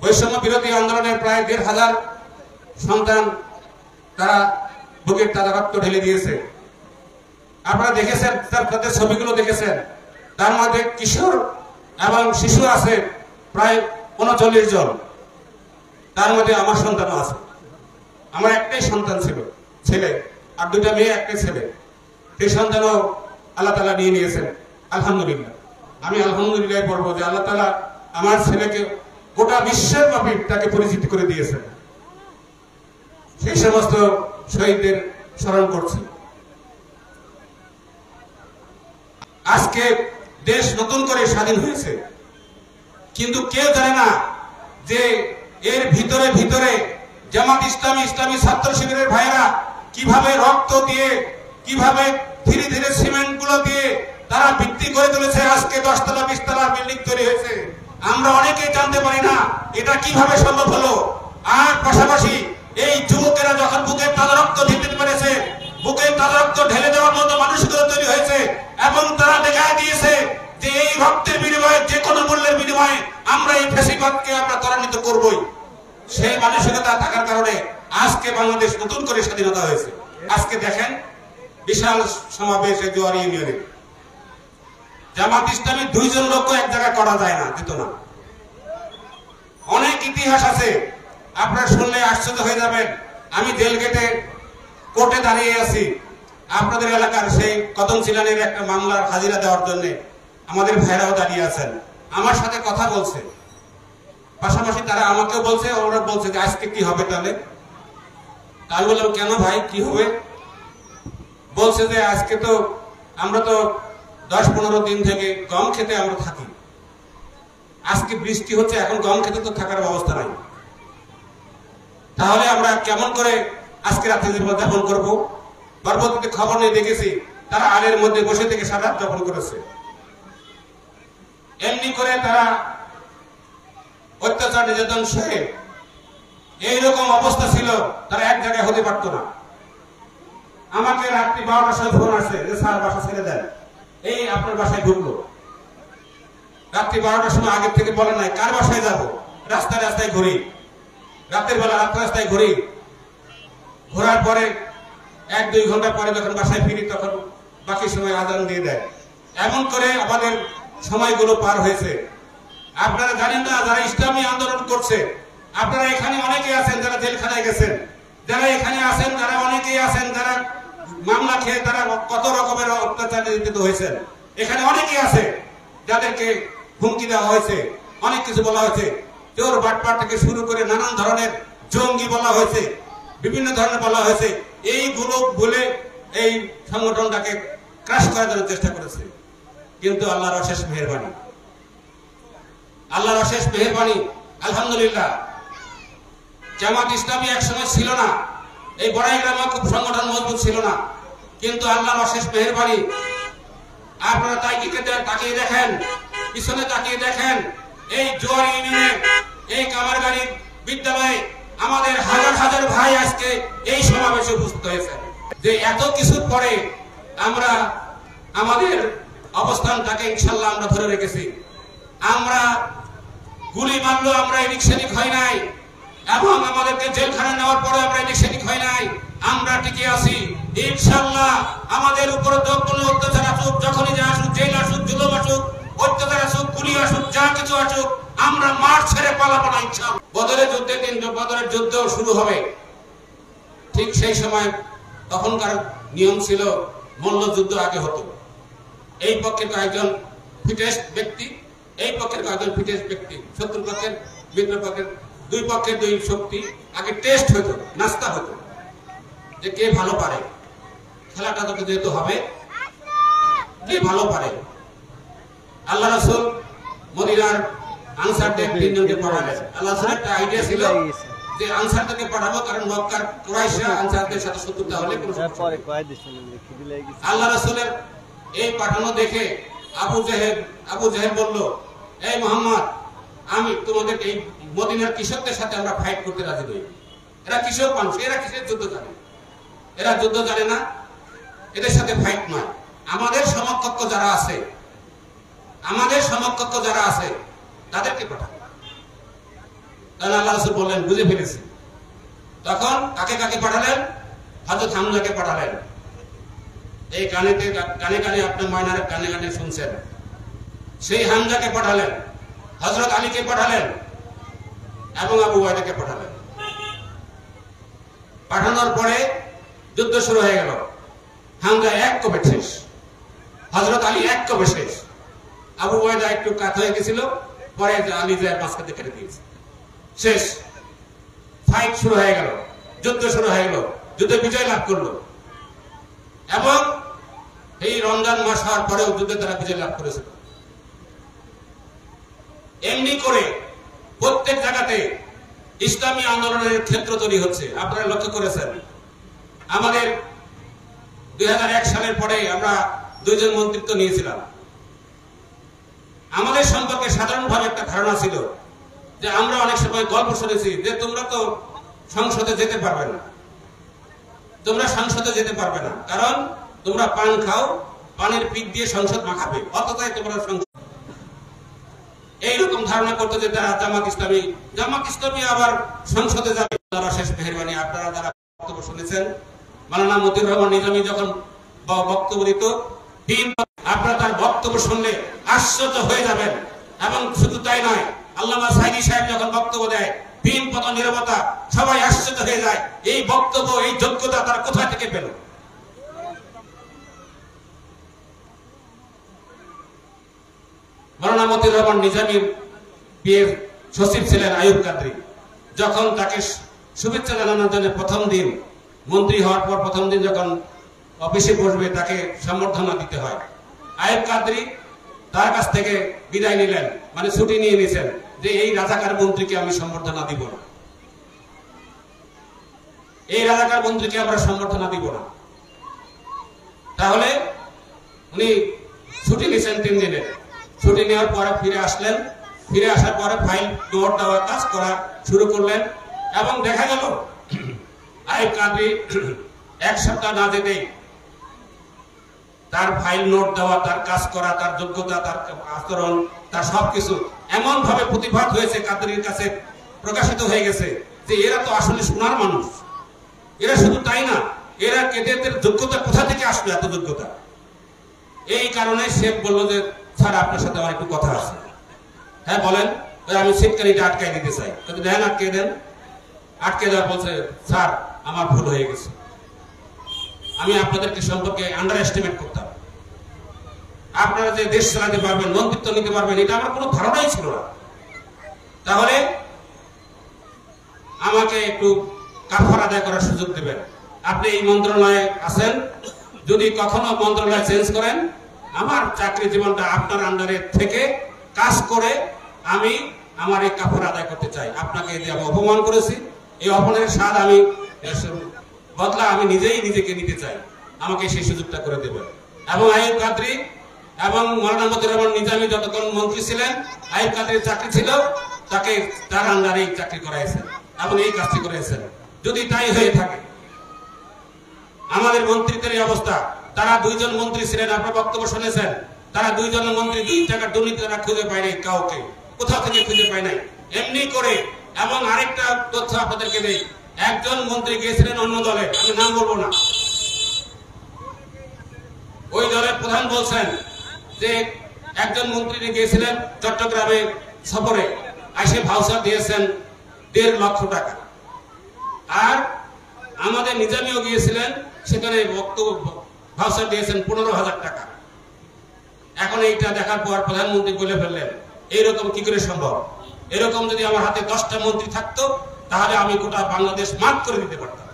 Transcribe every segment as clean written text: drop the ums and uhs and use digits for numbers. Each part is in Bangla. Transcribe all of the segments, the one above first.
বৈষম্য বিরোধী আন্দোলনের প্রায় ১,৫০০ সন্তান তারা বুকের তাজা রক্ত ঢেলে দিয়েছে। আপনারা দেখেছেন, তাদের ছবিগুলো দেখেছেন, তার মধ্যে কিশোর এবং শিশু আছে প্রায় ৩৯ জন, তার মধ্যে আমার সন্তানও আছে। আমার একটাই সন্তান ছিল, ছেলে, আর 2টা মেয়ে, একটাই ছেলে। সেই সন্তানও আল্লাহ তাআলা নিয়ে নিয়েছেন, আলহামদুলিল্লাহ। আমি আলহামদুলিল্লাহ বলবো যে আল্লাহ তাআলা আমার ছেলেকে গোটা বিশ্বের ব্যাপী তাকে পরিচিতি করে দিয়েছেন। সেই সমস্ত শহীদদের স্মরণ করছি। আজকে দেশ নতুন করে স্বাধীন হয়েছে, কিন্তু কেউ জানে না যে এর ভিতরে ভিতরে জামাত ইসলামী, ইসলামী ছাত্র শিবিরের ভাইরা কিভাবে রক্ত দিয়ে, কিভাবে ধীরে ধীরে সিমেন্ট গুলো দিয়ে তারা ভিত্তি করে তুলেছে। আজকে 10 তলা 20 তলার বিল্ডিং তৈরি হয়েছে। আমরা অনেকেই জানতে পারি না এটা কিভাবে সম্ভব হলো। আর পাশাপাশি এই যুবকেরা যখন বুকের তাজা রক্ত দিতে পেরেছে, বুকের তাজা রক্ত ঢেলে দেওয়ার মতো মানুষগুলো তৈরি হয়েছে, এবং তারা দেখায় দিয়েছে যে এই রক্তের বিনিময়ে, যে কোনো মূল্যের বিনিময়ে আমরা এই ফ্যাসিবাদকে আমরা ত্বরান্বিত করবই। সেই মানসিকতা থাকার কারণে আজকে বাংলাদেশ নতুন করে স্বাধীনতা হয়েছে। আজকে দেখেন বিশাল সমাবেশ জোয়ারি ইউনিয়নে, জামাত ইসলামী 2 জন লোক এক জায়গায় করা যায় না, দিত না। অনেক ইতিহাস আছে, আপনারা শুনলে আশ্চর্য হয়ে যাবেন। আমি জেল গেটে কোর্টে দাঁড়িয়ে আছি, আপনাদের এলাকার সেই কদম ছিলানের একটা মামলার হাজিরা দেওয়ার জন্য আমাদের ভাইরাও দাঁড়িয়ে আছেন, আমার সাথে কথা বলছে। পাশাপাশি তারা আমাকেও বলছে, ওরা বলছে যে আজকে কি হবে তাহলে। আমি বললাম কেন ভাই, কি হবে? বলছে যে আজকে তো আমরা তো 10-15 দিন থেকে গম খেতে আমরা থাকি, আজকে বৃষ্টি হচ্ছে, এখন গম খেতে তো থাকার ব্যবস্থা নাই, তাহলে আমরা কেমন করে আজকে রাতে যাপন করবো? পরবর্তীতে খবর নিয়ে দেখেছি তারা আলের মধ্যে বসে থেকে সারা রাত যাপন করেছে। এমনি করে তারা অত্যাচার নির্যাতন সহে এইরকম অবস্থা ছিল, তারা এক জায়গায় হতে পারতো না। আমাকে রাত্রি 12টার সময় ফোন আসে যে স্যার বাসা ছেড়ে দেন, এই আপনার বাসায় ঢুকলো। রাত্রি 12টার সময় আগের থেকে বলে নাই কার বাসায় যাব, রাস্তায় রাস্তায় ঘুরি, রাতের বেলা রাস্তায় ঘুরি। ঘোরার পরে 1-2 ঘন্টা পরে যখন বাসায় ফিরি তখন বাকি সময় আজান দিয়ে দেয়। এমন করে আমাদের সময়গুলো পার হয়েছে। আপনারা জানেন না, যারা ইসলামী আন্দোলন করছে, আপনারা এখানে অনেকে আছেন যারা জেলখানায় গেছেন, যারা এখানে আছেন যারা অনেকেই আছেন যারা মামলা খেয়ে তারা কত রকমের অত্যাচার নির্যাতিত হয়েছেন। এখানে অনেকেই আছে যাদেরকে হুমকি দেওয়া হয়েছে, অনেক কিছু বলা হয়েছে, চোর বাটপার থেকে শুরু করে নানান ধরনের জঙ্গি বলা হয়েছে, বিভিন্ন ধরনের বলা হয়েছে। এইগুলো বলে এই সংগঠনটাকে ক্রাশ করার জন্য চেষ্টা করেছে। কিন্তু আল্লাহর অশেষ মেহেরবানি, আল্লাহর অশেষ মেহেরবানি, আলহামদুলিল্লাহ। জামাত ইসলামী একসময় ছিল না, এই বড়াই গ্রামে খুব সংগঠন মজবুত ছিল না, কিন্তু আল্লাহর অশেষ মেহেরবানি। আপনারা তাকিয়ে দেখেন, পিছনে তাকিয়ে দেখেন, এই জোয়ারি ইউনিয়নে, এই কামারগাড়ি বিদ্যালয়ে আমাদের হাজার হাজার ভাই আজকে এই সমাবেশে উপস্থিত হয়েছে। যে এত কিছুর পরে আমরা আমাদের অবস্থানটাকে ইনশাল্লাহ আমরা ধরে রেখেছি। আমরা গুলি মারলো, আমরা এদিক সেদিক হয় নাই, এবং আমাদেরকে জেলখানায় নেওয়ার পরে আমরা এদিক সেদিক হয় নাই, আমরা টিকে আছি ইনশাল্লাহ। আমাদের উপরে কোনো অত্যাচার আসুক, যখনই যা আসুক, জেল আসুক, জুলুম আসুক, অত্যাচার আসুক, গুলি আসুক, যা কিছু আসুক, আমরা মাঠ ছেড়ে পালাবো না ইনশাআল্লাহ। বদরের যুদ্ধে বদরের যুদ্ধ শুরু হবে, ঠিক সেই সময় তখনকার নিয়ম ছিল মল্লযুদ্ধ আগে হতো। এই পক্ষের কয়েকজন ফিটেস্ট ব্যক্তি, এই পক্ষের কয়েকজন ফিটেস্ট ব্যক্তি, শত্রু পক্ষের মিত্র পক্ষের, 2 পক্ষের 2 শক্তি আগে টেস্ট হতো, নাস্তা হতো যে কে ভালো পারে। খেলাটা তো যেহেতু হবে, কে ভালো পারে। আল্লাহ রাসূল মদিনার আনসারদের 3 জনকে পাঠালেন। আল্লাহ রাসূলের একটা আইডিয়া ছিল যে আনসারদেরকে পাঠাবো, কারণ মক্কার কুরাইশরা আনসারদের সাথে শত্রুতা হলে কোনো আল্লাহ রাসূলের এই পাঠানো দেখে আবু জেহেল বলল, এই মুহাম্মদ, আমি তোমাদের এই মদিনার কৃষকদের সাথে আমরা ফাইট করতে রাজি নই। এরা কৃষক মানুষ, এরা কিসের যুদ্ধ জানে? এরা যুদ্ধ জানে না, এদের সাথে ফাইট নয়। আমাদের সমকক্ষ যারা আছে, আমাদের সমকক্ষ যারা আছে তাদেরকে পাঠাবো। কারণ আল্লাহ রাসূল বললেন বুঝে ফেলেছি। তখন কাকে কাকে পাঠালেন? হযরত হামজাকে পাঠালেন। এই কানে কানে আপনি ময়নার কানে কানে শুনছেন। সেই হামজাকে পাঠালেন, হযরত আলীকে পাঠালেন এবং আবু উবাইদাকে পাঠালেন। পাঠানোর পরে যুদ্ধ শুরু হয়ে গেল। হামজা এক কোপে শেষ, হযরত আলী এক কোপে শেষ। আবু উবাইদা একটু কাত হয়ে গেছিল, পরে আলী যায় মাঝখানে কেটে দিয়েছে, শেষ। ফাইট শুরু হয়ে গেল, যুদ্ধ শুরু হয়ে গেল, যুদ্ধে বিজয় লাভ করলো এবং এই রমজান মাস হওয়ার পরেও যুদ্ধে তারা বিজয় লাভ করেছিল। এমনি করে প্রত্যেক জায়গাতে ইসলামী আন্দোলনের ক্ষেত্র তৈরি হচ্ছে। আপনারা লক্ষ্য করেছেন, আমাদের 2001 সালের পরে আমরা 2 জন মন্ত্রিত্ব নিয়েছিলাম। আমাদের সম্পর্কে সাধারণভাবে একটা ধারণা ছিল যে আমরা অনেক সময় গল্প শুনেছি যে তোমরা তো সংসদে যেতে পারবে না, তোমরা সংসদে যেতে পারবে না, কারণ তোমরা পান খাও, পানের পিক দিয়ে সংসদ মাখাবে, অতটাই তোমরা সংসদ। এইরকম ধারণা করতে যে তারা জামাত ইসলামী আবার সংসদে যাবে। তারা শেষ মেহেরবানি, আপনারা যারা বক্তব্য শুনেছেন, মাওলানা মতিউর রহমান নিজামী যখন বক্তব্য দিত, আপনারা তার বক্তব্য শুনলে আশ্চর্য হয়ে যাবেন। এবং শুধু তাই নয়, আল্লামা সাইদি সাহেব যখন বক্তব্য দেয়, তিন পদ নীরবতা, সবাই আশ্চর্য হয়ে যায়। এই বক্তব্য, এই যোগ্যতা তারা কোথা থেকে পেল? মাওলানা মতিউর রহমান নিজামীর বিয়ের সচিব ছিলেন আইয়ুব কাদরী। যখন তাকে শুভেচ্ছা জানানোর জন্য প্রথম দিন, মন্ত্রী হওয়ার পর প্রথম দিন যখন অফিসে বসবে, তাকে সম্বর্ধনা দিতে হয়। আইয়ুব কাদরী তার কাছ থেকে বিদায় নিলেন, মানে ছুটি নিয়ে নিয়েছেন যে এই রাজাকার মন্ত্রীকে আমি সম্বর্ধনা দিব না, এই রাজাকার মন্ত্রীকে আমরা সম্বর্ধনা দিব না। তাহলে উনি ছুটি নিয়েছেন 3 দিনের। ছুটি নেওয়ার পরে ফিরে আসলেন, ফিরে আসার পরে ফাইল নোট দেওয়ার কাজ করা শুরু করলেন এবং দেখা গেল আইয়ুব কাদরী 1 সপ্তাহ না যেতেই তার ফাইল নোট দেওয়া, তার কাজ করা, তার যোগ্যতা, তার আচরণ, তার সবকিছু এমন ভাবে প্রতিভাত হয়েছে, কাদরীর কাছে প্রকাশিত হয়ে গেছে যে এরা তো আসলে সোনার মানুষ। এরা শুধু তাই না, এরা এদের যোগ্যতা কোথা থেকে আসলো, এত যোগ্যতা? এই কারণে শেখ বলল যে স্যার আপনার সাথে আমার একটু কথা আছে। হ্যাঁ বলেন। আমি সিটকারিটা আটকাই দিতে চাই। দেন, আটকে দেন। আটকে দেওয়া বলছে স্যার আমার ভুল হয়ে গেছে, আমি আপনাদেরকে সম্পর্কে আন্ডার এস্টিমেট করতাম, আপনারা যে দেশ চালাতে পারবেন, মন্ত্রিত্ব নিতে পারবেন, এটা আমার কোনো ধারণাই ছিল না। তাহলে আমাকে একটু কাফার আদায় করার সুযোগ দেবেন। আপনি এই মন্ত্রণালয়ে আছেন, যদি কখনো মন্ত্রণালয় চেঞ্জ করেন, আমার চাকরি জীবনটা আপনার আন্ডারে থেকে কাজ করে আমি আমার এই কাফার আদায় করতে চাই। আপনাকে যে আমি অপমান করেছি, এই অপমানের স্বাদ আমি বদলা আমি নিজেই নিজেকে নিতে চাই, আমাকে সেই সুযোগটা করে দেবেন। এবং আইয়ুব কাদরী এবং মাওলানা মতিউর রহমান নিজামী যতক্ষণ মন্ত্রী ছিলেন, আইয়ুব কাদরীর চাকরি ছিল, তাকে তার আন্ডারেই চাকরি করাইছেন এবং এই কাজটি করেছেন। যদি তাই হয়ে থাকে, আমাদের মন্ত্রিত্বের এই অবস্থা, তারা 2 জন মন্ত্রী ছিলেন, আপনার বক্তব্য শুনেছেন, তারা 2 জন মন্ত্রী 2 টাকা দুর্নীতি তারা খুঁজে পায় নাই, কাউকে কোথাও থেকে খুঁজে পায় নাই, এমনি করে। এবং আরেকটা তথ্য আপনাদেরকে দেই, একজন মন্ত্রী গিয়েছিলেন অন্য দলে, আমি নাম বলবো না, ওই দলের প্রধান বলছেন যে একজন মন্ত্রী গিয়েছিলেন চট্টগ্রামে সফরে, এসে ভাউচার দিয়েছেন 1.5 লক্ষ টাকা। আর আমাদের নিজামীও গিয়েছিলেন, সেখানে ভাউচার দিয়েছেন 15,000 টাকা। এখন এইটা দেখার পর প্রধানমন্ত্রী বলে ফেললেন এইরকম কি করে সম্ভব? এরকম যদি আমার হাতে 10টা মন্ত্রী থাকতো, তাহলে আমি গোটা বাংলাদেশ মাঠ করে দিতে পারতাম।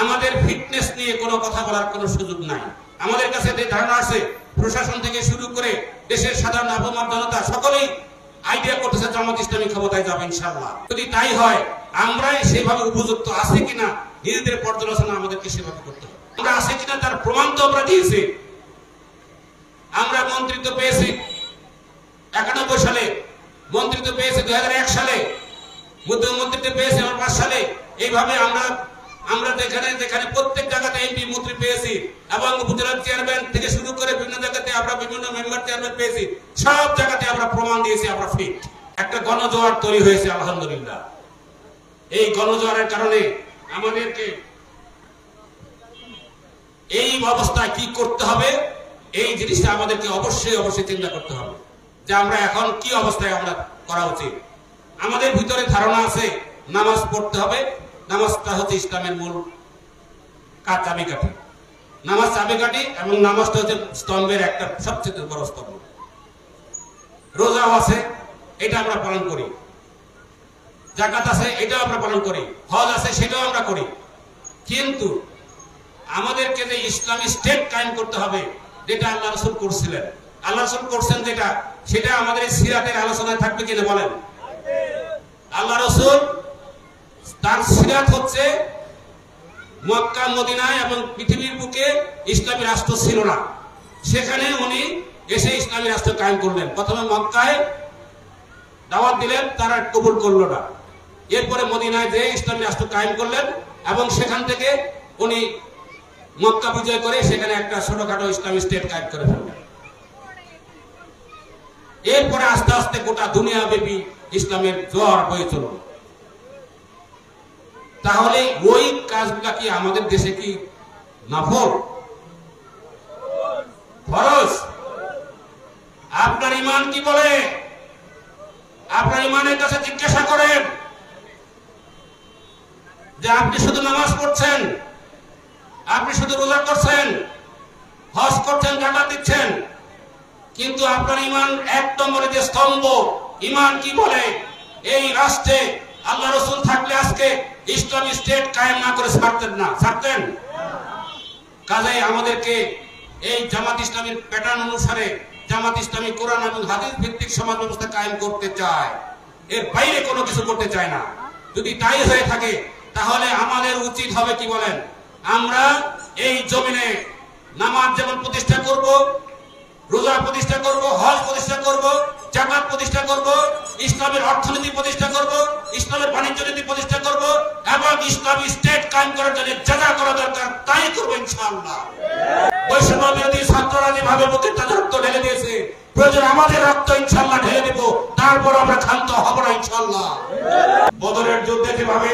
আমাদের ফিটনেস নিয়ে কোনো কথা বলার কোনো সুযোগ নাই। আমাদের কাছে যে ধারণা আছে, প্রশাসন থেকে শুরু করে দেশের সাধারণ আপামর জনতা সকলেই আইডিয়া করতেছে জামাত ইসলামী ক্ষমতায় যাবে ইনশাআল্লাহ। যদি তাই হয়, আমরাই সেভাবে উপযুক্ত আছে কিনা নিজেদের পর্যালোচনা আমাদেরকে সেভাবে করতে হবে। আমরা আছে কিনা তার প্রমাণ তো আমরা দিয়েছি। আমরা মন্ত্রিত্ব পেয়েছি 91 সালে, মন্ত্রিত্ব পেয়েছি 2001 সালে, মন্ত্রিত্ব পেয়েছি 5 সালে। এইভাবে আমরা যেখানে প্রত্যেক জায়গাতে এমপি মন্ত্রী পেয়েছি এবং উপজেলার চেয়ারম্যান থেকে শুরু করে বিভিন্ন জায়গাতে আমরা বিভিন্ন মেম্বার চেয়ারম্যান পেয়েছি, সব জায়গাতে আমরা প্রমাণ দিয়েছি আমরা ফিট। একটা গণজোয়ার তৈরি হয়েছে আলহামদুলিল্লাহ। এই গণজোয়ারের কারণে আমাদেরকে এই অবস্থায় কি করতে হবে, এই জিনিসটা আমাদেরকে অবশ্যই চিন্তা করতে হবে যে আমরা এখন কি অবস্থায় আমরা করা উচিত। আমাদের ভিতরে ধারণা আছে নামাজ পড়তে হবে, নামাজটা হচ্ছে ইসলামের মূল চাবিকাঠি, নামাজ চাবিকাঠি, এবং নামাজটা হচ্ছে স্তম্ভের একটা সবচেয়ে বড় স্তম্ভ। রোজাও আছে, এটা আমরা পালন করি, যাকাত আছে, এটাও আমরা পালন করি, হজ আছে, সেটাও আমরা করি। কিন্তু আমাদেরকে যে ইসলামী স্টেট কায়েম করতে হবে, যেটা আল্লাহ রাসূল করছিলেন, আল্লাহ রাসূল করছেন যেটা, সেটা আমাদের এই সিরাতের আলোচনায় থাকবে কিনা বলেন? আল্লাহ রাসূল তার সিরাত হচ্ছে মক্কা মদিনায় এবং পৃথিবীর বুকে ইসলামী রাষ্ট্র ছিল না, সেখানে উনি এসে ইসলামী রাষ্ট্র কায়েম করলেন। প্রথমে মক্কায় দাওয়াত দিলেন, তারা কবুল করলো না। এরপরে মদিনায় যে ইসলামী রাষ্ট্র কায়েম করলেন এবং সেখান থেকে উনি মক্কা বিজয় করে সেখানে একটা ছোটখাটো ইসলামী স্টেট কায়েম করে ফেললেন। এরপরে আস্তে আস্তে গোটা দুনিয়া ব্যাপী ইসলামের জোয়ার বয়ে চলল। তাহলে ওই কাজগুলা কি আমাদের দেশে কি নফল? ফরজ? আপনার ঈমান কি বলে? আপনার ঈমানের কাছে জিজ্ঞাসা করেন যে আপনি শুধু নামাজ পড়ছেন, আপনি শুধু রোজা করছেন, হজ করছেন, যাকাত দিচ্ছেন, কিন্তু আপনার ঈমান এক নম্বরে যে স্তম্ভ, ঈমান কি বলে? এই রাষ্ট্রে আল্লাহ রাসূল থাকলে আজকে ইসলামী স্টেট কায়েম না করে ছাড়তেন? কাজেই আমাদেরকে এই জামাত ইসলামীর প্যাটার্ন অনুসারে জামাত ইসলামী কোরআন এবং হাদিস ভিত্তিক সমাজ ব্যবস্থা কায়েম করতে চায়, এর বাইরে কোনো কিছু করতে চায় না। যদি তাই হয়ে থাকে তাহলে আমাদের উচিত হবে কি বলেন? আমরা এই জমিনে নামাজ যেমন প্রতিষ্ঠা করব, রোজা প্রতিষ্ঠা করব, হজ প্রতিষ্ঠা করব, যাকাত প্রতিষ্ঠা করব, ইসলামের অর্থনীতি প্রতিষ্ঠা করব, ইসলামের বাণিজ্য নীতি প্রতিষ্ঠা করব, এবং ইসলামী স্টেট কায়েম করার জন্য যা যা করা দরকার তাই করব ইনশাআল্লাহ। বৈষম্য বিরোধী ছাত্ররা যেভাবে বুকে তাদের রক্ত ঢেলে দিয়েছে, প্রয়োজন আমাদের রক্ত ইনশাআল্লাহ ঢেলে দেব, তারপর আমরা ক্ষান্ত হব না ইনশাআল্লাহ। বদরের যুদ্ধে যেভাবে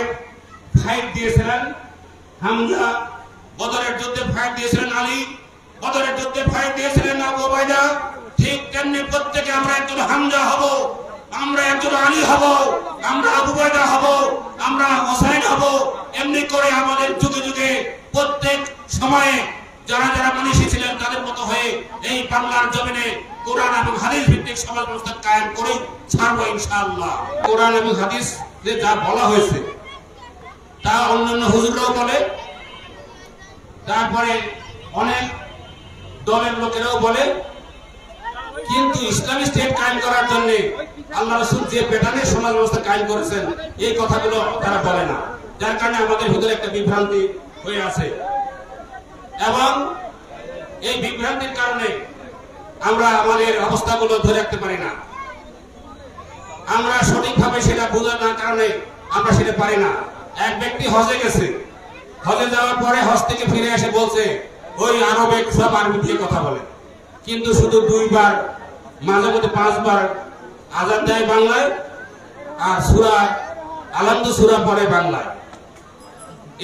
ফাইট দিয়েছিলেন হামজা, বদরের যুদ্ধে ফাইট দিয়েছিলেন আলী, বদরের যুদ্ধে ফাইট দিয়েছিলেন আবু উবাইদা, ঠিক তেমনি প্রত্যেকে আমরা একজন হামজা হব, আমরা একজন আলী হব, আমরা আবু উবাইদা হব, আমরা হোসেন হব। এমনি করে আমাদের যুগে যুগে প্রত্যেক সময়ে যারা যারা মানুষই ছিলেন তাদের মতো হয়ে এই বাংলার জমিনে কোরআন এবং হাদিস ভিত্তিক সমাজ ব্যবস্থা কায়েম করে ছাড়বো ইনশাআল্লাহ। কোরআন এবং হাদিস যে যা বলা হয়েছে তা অন্যান্য হুজুররাও বলে, তারপরে অনেক দলের লোকেরাও বলে, কিন্তু ইসলামী স্টেট কায়েম করার জন্য আল্লাহ রাসূল যে প্যাটার্নে সমাজ ব্যবস্থা কায়েম করেছেন এই কথাগুলো তারা বলে না, যার কারণে আমাদের ভিতরে একটা বিভ্রান্তি হয়ে আছে। এবং এই বিভ্রান্তির কারণে আমরা আমাদের অবস্থাগুলো ধরে রাখতে পারি না, আমরা সঠিকভাবে সেটা বোঝানোর কারণে আমরা সেটা পারি না। এক ব্যক্তি হজে গেছে, হজে যাওয়ার পরে হজ থেকে ফিরে এসে বলছে ওই আরবে সব আরবি দিয়ে কথা বলে, কিন্তু শুধু 2 বার মাঝে মধ্যে 5 বার আযান দেয় বাংলায়, আর সূরা আলহামদু সূরা পড়ে বাংলায়,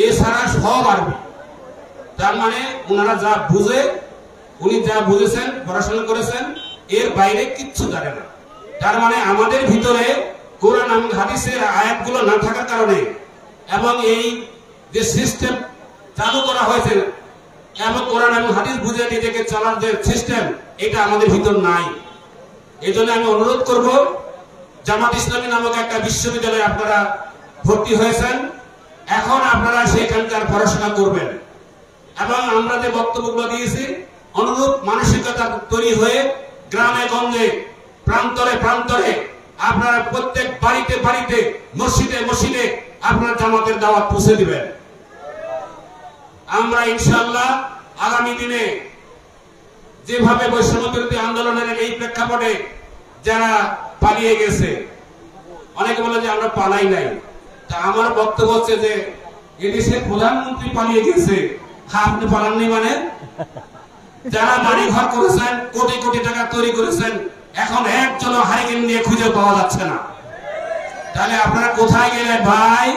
এছাড়া সব আরবি। তার মানে ওনারা যা বুঝে, উনি যা বুঝেছেন, পড়াশোনা করেছেন, এর বাইরে কিচ্ছু জানে না। তার মানে আমাদের ভিতরে কোরআন এবং হাদিসের আয়াতগুলো না থাকার কারণে এবং এই যে সিস্টেম চালু করা হয়েছে এবং কোরআন এবং হাদিস বুঝে নিজেকে চলার যে সিস্টেম, এটা আমাদের ভিতর নাই। এই জন্য আমি অনুরোধ করব, জামাত ইসলামী নামক একটা বিশ্ববিদ্যালয়ে আপনারা ভর্তি হয়েছেন, এখন আপনারা সেখানকার পড়াশোনা করবেন এবং আমরা যে বক্তব্যগুলো দিয়েছি অনুরূপ মানসিকতা তৈরি হয়ে গ্রামে গঞ্জে প্রান্তরে প্রান্তরে আপনারা প্রত্যেক বাড়িতে বাড়িতে মসজিদে মসজিদে আপনারা জামাতের দাওয়াত পৌঁছে দিবেন। আমরা ইনশাআল্লাহ আগামী দিনে যেভাবে বৈষম্য বিরোধী আন্দোলনের এই প্রেক্ষাপটে যারা পালিয়ে গেছে, অনেকে বলে যে আমরা পালাই নাই, তা আমার বক্তব্য হচ্ছে যে এদেশের প্রধানমন্ত্রী পালিয়ে গেছে, আপনি পালাননি মানে? যারা বাড়ি ঘর করেছেন, কোটি কোটি টাকা তৈরি করেছেন, এখন একজন হারিকেন নিয়ে খুঁজে পাওয়া যাচ্ছে না, তাহলে আপনারা কোথায় গেলেন ভাই?